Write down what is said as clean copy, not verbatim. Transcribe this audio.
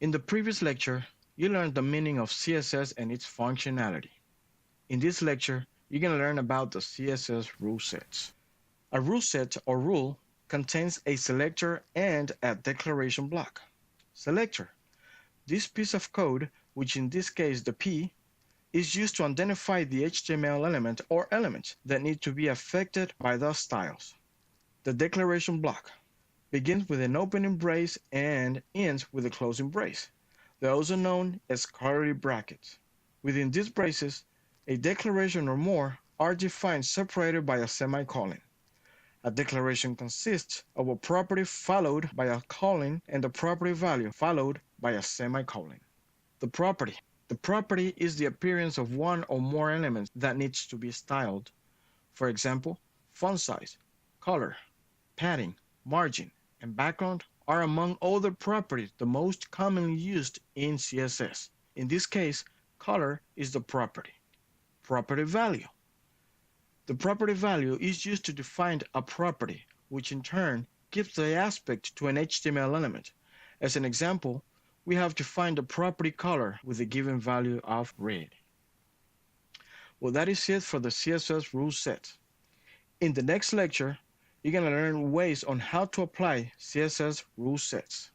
In the previous lecture, you learned the meaning of CSS and its functionality. In this lecture, you're going to learn about the CSS rule sets. A rule set or rule contains a selector and a declaration block. Selector. This piece of code, which in this case the P, is used to identify the HTML element or elements that need to be affected by those styles. The declaration block begins with an opening brace and ends with a closing brace. They're also known as curly brackets. Within these braces, a declaration or more are defined separated by a semicolon. A declaration consists of a property followed by a colon and the property value followed by a semicolon. The property. The property is the appearance of one or more elements that needs to be styled. For example, font size, color, padding, margin, and background are among other properties the most commonly used in CSS. In this case, color is the property. Property value. The property value is used to define a property, which in turn gives the aspect to an HTML element. As an example, we have defined the property color with a given value of red. Well, that is it for the CSS rule set. In the next lecture, you're going to learn ways on how to apply CSS rule sets.